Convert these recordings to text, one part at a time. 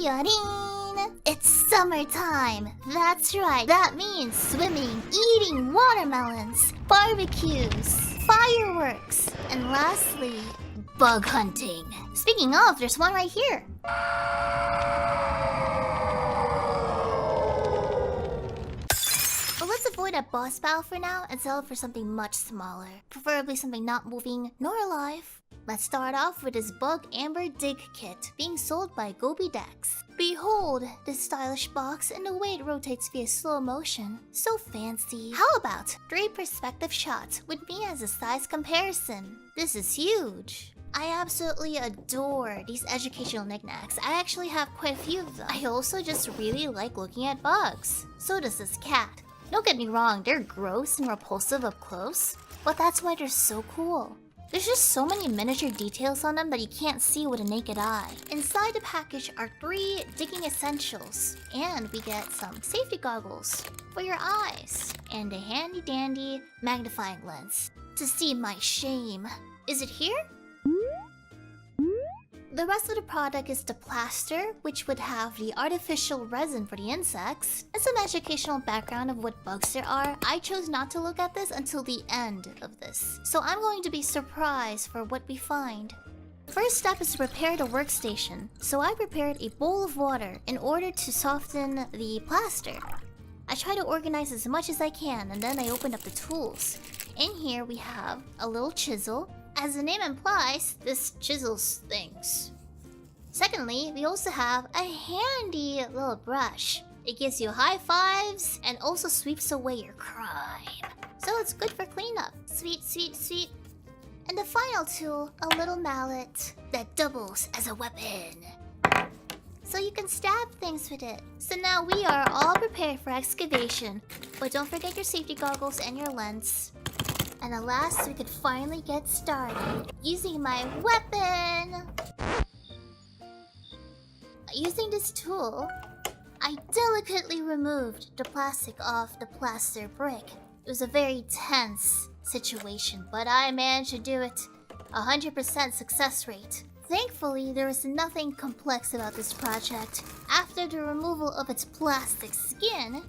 Shiori! It's summertime! That's right, that means swimming, eating watermelons, barbecues, fireworks, and lastly, bug hunting. Speaking of, there's one right here. But let's avoid a boss battle for now and settle for something much smaller. Preferably something not moving nor alive. Let's start off with this Bug Amber Dig Kit being sold by Gobi Dex. Behold this stylish box and the way it rotates via slow motion. So fancy. How about 3 perspective shots with me as a size comparison? This is huge. I absolutely adore these educational knickknacks. I actually have quite a few of them. I also just really like looking at bugs. So does this cat. Don't get me wrong, they're gross and repulsive up close, but that's why they're so cool. There's just so many miniature details on them that you can't see with a naked eye. Inside the package are 3 digging essentials, and we get some safety goggles for your eyes, and a handy dandy magnifying lens to see my shame. Is it here? The rest of the product is the plaster, which would have the artificial resin for the insects, and some educational background of what bugs there are. I chose not to look at this until the end of this, so I'm going to be surprised for what we find. First step is to prepare the workstation, so I prepared a bowl of water in order to soften the plaster. I try to organize as much as I can, and then I opened up the tools. In here we have a little chisel. As the name implies, this chisels things. Secondly, we also have a handy little brush. It gives you high fives and also sweeps away your crime. So it's good for cleanup. Sweet, sweet, sweet. And the final tool, a little mallet that doubles as a weapon. So you can stab things with it. So now we are all prepared for excavation. But don't forget your safety goggles and your lens. And at last, we could finally get started using my weapon. Using this tool, I delicately removed the plastic off the plaster brick. It was a very tense situation, but I managed to do it. 100% success rate. Thankfully, there was nothing complex about this project. After the removal of its plastic skin,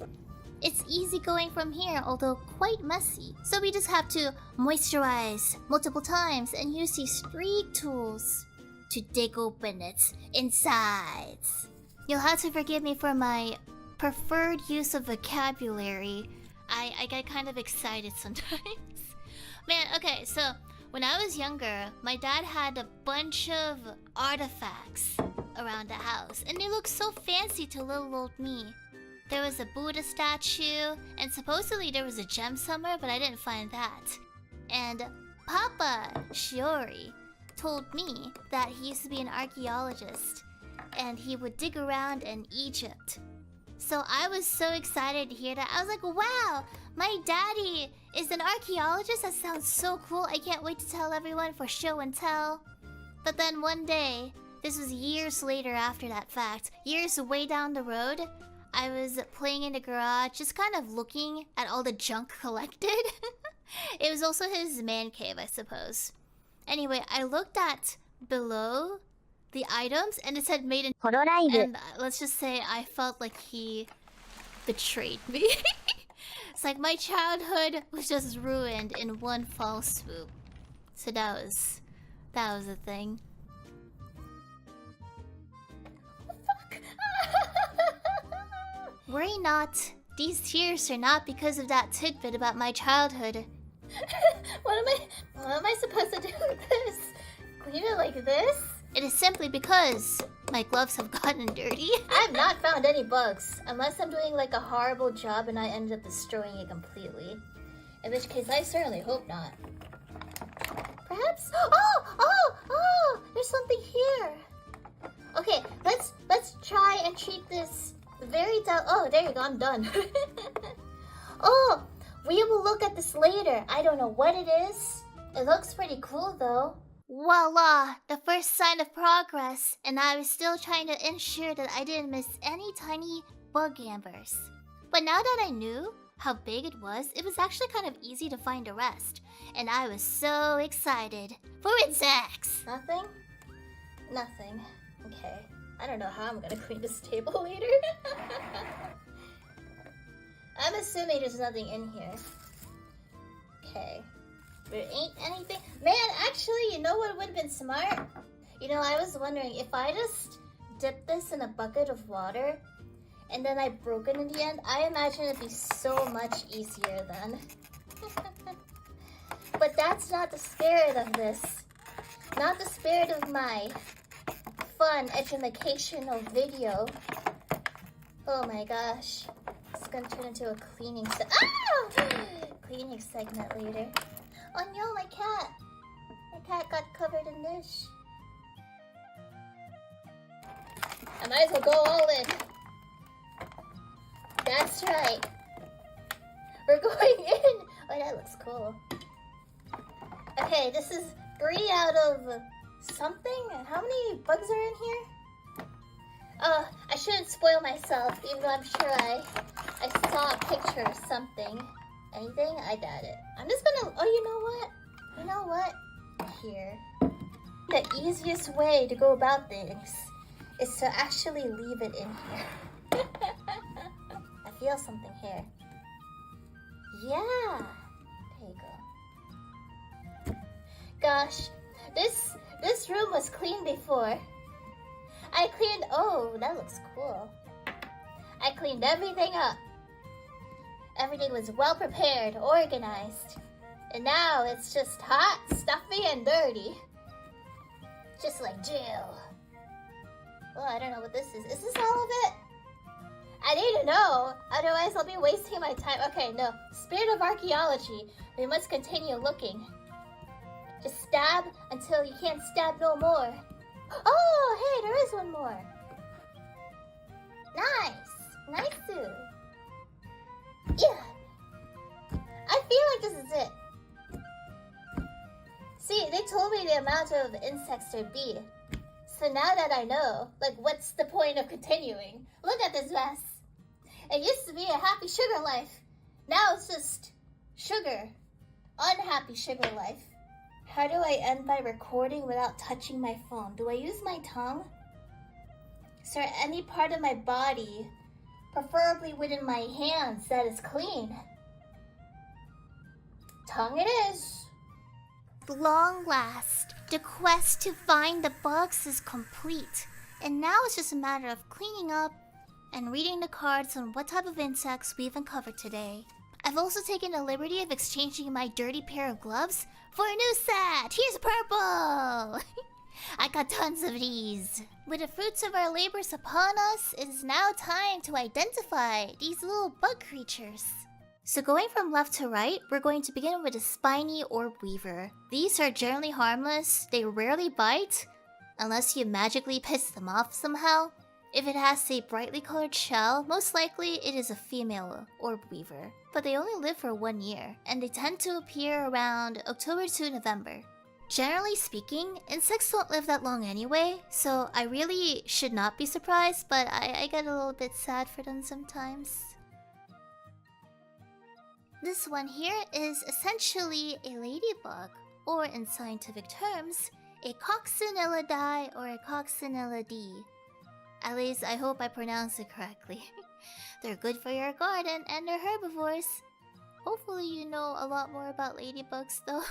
it's easy going from here, although quite messy. So we just have to moisturize multiple times and use these 3 tools to dig open its insides. You'll have to forgive me for my preferred use of vocabulary. I get kind of excited sometimes. Man, okay, so when I was younger, my dad had a bunch of artifacts around the house, and they looked so fancy to little old me. There was a Buddha statue, and supposedly there was a gem somewhere, but I didn't find that. And Papa Shiori told me that he used to be an archaeologist, and he would dig around in Egypt. So I was so excited to hear that. I was like, wow, my daddy is an archaeologist? That sounds so cool. I can't wait to tell everyone for show and tell. But then one day, this was years later after that fact, years way down the road, I was playing in the garage, just kind of looking at all the junk collected. It was also his man cave, I suppose. Anyway, I looked at below the items, and it said made in Hololive. And let's just say I felt like he betrayed me. It's like my childhood was just ruined in one fell swoop. So that was a thing. Worry not. These tears are not because of that tidbit about my childhood. What am I supposed to do with this? Clean it like this? It is simply because my gloves have gotten dirty. I've not found any bugs, unless I'm doing like a horrible job and I end up destroying it completely. In which case, I certainly hope not. Perhaps? Oh! There's something here. Okay, let's try and treat this very Oh, there you go. I'm done. Oh, we will look at this later. I don't know what it is. It looks pretty cool though. Voila! The first sign of progress, and I was still trying to ensure that I didn't miss any tiny bug ambers. But now that I knew how big it was actually kind of easy to find the rest, and I was so excited for insects. Nothing? Nothing. Okay. I don't know how I'm gonna clean this table later. I'm assuming there's nothing in here. Okay. There ain't anything. Man, actually, you know what would have been smart? You know, I was wondering if I just dip this in a bucket of water and then I broke it in the end, I imagine it'd be so much easier then. But that's not the spirit of this. Not the spirit of my fun educational video. Oh my gosh. It's gonna turn into a cleaning cleaning segment later. Oh no, my cat! My cat got covered in this. I might as well go all in. That's right. We're going in! Oh, that looks cool. Okay, this is 3 out of something? How many bugs are in here? I shouldn't spoil myself, even though I'm sure I saw a picture of something. Anything? I doubt it. I'm just gonna, oh, you know what? Here. The easiest way to go about things is to actually leave it in here. I feel something here. Yeah. There you go. Gosh, this room was clean before. I cleaned, oh, that looks cool. I cleaned everything up. Everything was well prepared, organized. And now it's just hot, stuffy, and dirty. Just like jail. Oh, I don't know what this is. Is this all of it? I need to know, otherwise I'll be wasting my time. Okay, no. Spirit of archaeology. We must continue looking. Just stab until you can't stab no more. Oh, hey, there is one more. Nice. Nice. Yeah. I feel like this is it. See, they told me the amount of insects there'd be. So now that I know, like, what's the point of continuing? Look at this mess. It used to be a happy sugar life. Now it's just sugar. Unhappy sugar life. How do I end by recording without touching my phone? Do I use my tongue? Is there any part of my body, preferably within my hands, that is clean? Tongue it is. Long last, the quest to find the bugs is complete, and now it's just a matter of cleaning up and reading the cards on what type of insects we've uncovered today. I've also taken the liberty of exchanging my dirty pair of gloves for a new set. Here's purple! I got tons of these. With the fruits of our labors upon us, it is now time to identify these little bug creatures. So going from left to right, we're going to begin with a spiny orb weaver. These are generally harmless, they rarely bite, unless you magically piss them off somehow. If it has a brightly colored shell, most likely it is a female orb weaver. But they only live for 1 year, and they tend to appear around October to November. Generally speaking, insects don't live that long anyway, so I really should not be surprised, but I get a little bit sad for them sometimes. This one here is essentially a ladybug, or in scientific terms, a coccinellidae or a coccinellidae. At least I hope I pronounced it correctly. They're good for your garden and they're herbivores. Hopefully you know a lot more about ladybugs though.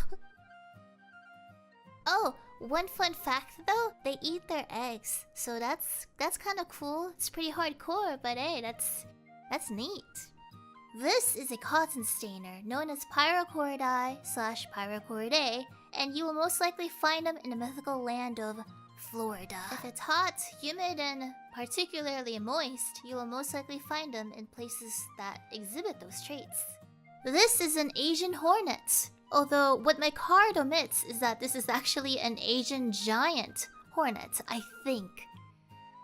Oh, one fun fact though, they eat their eggs. So that's kind of cool. It's pretty hardcore, but hey, that's neat. This is a cotton stainer known as Pyracoridae/Pyracoridae, and you will most likely find them in the mythical land of Florida. If it's hot, humid, and particularly moist, you will most likely find them in places that exhibit those traits. This is an Asian hornet, although what my card omits is that this is actually an Asian giant hornet, I think.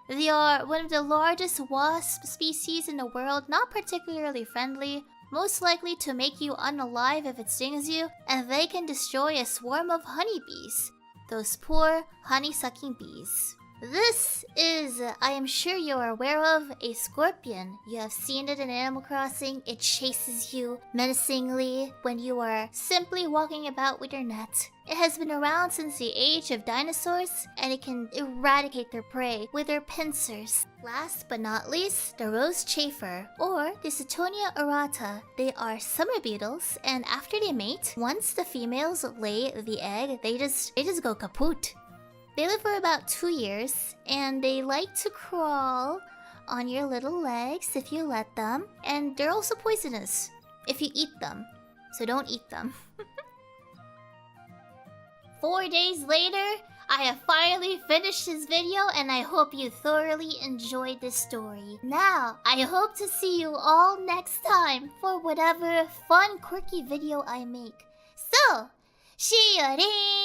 They are one of the largest wasp species in the world, not particularly friendly, most likely to make you unalive if it stings you, and they can destroy a swarm of honeybees. Those poor honey-sucking bees. This is, I am sure you are aware of, a scorpion. You have seen it in Animal Crossing. It chases you menacingly when you are simply walking about with your net. It has been around since the age of dinosaurs, and it can eradicate their prey with their pincers. Last but not least, the rose chafer, or the Cetonia aurata. They are summer beetles, and after they mate, once the females lay the egg, they just go kaput. They live for about 2 years, and they like to crawl on your little legs if you let them, and they're also poisonous if you eat them, so don't eat them. 4 days later, I have finally finished this video, and I hope you thoroughly enjoyed this story. Now, I hope to see you all next time for whatever fun, quirky video I make. So, Shiori!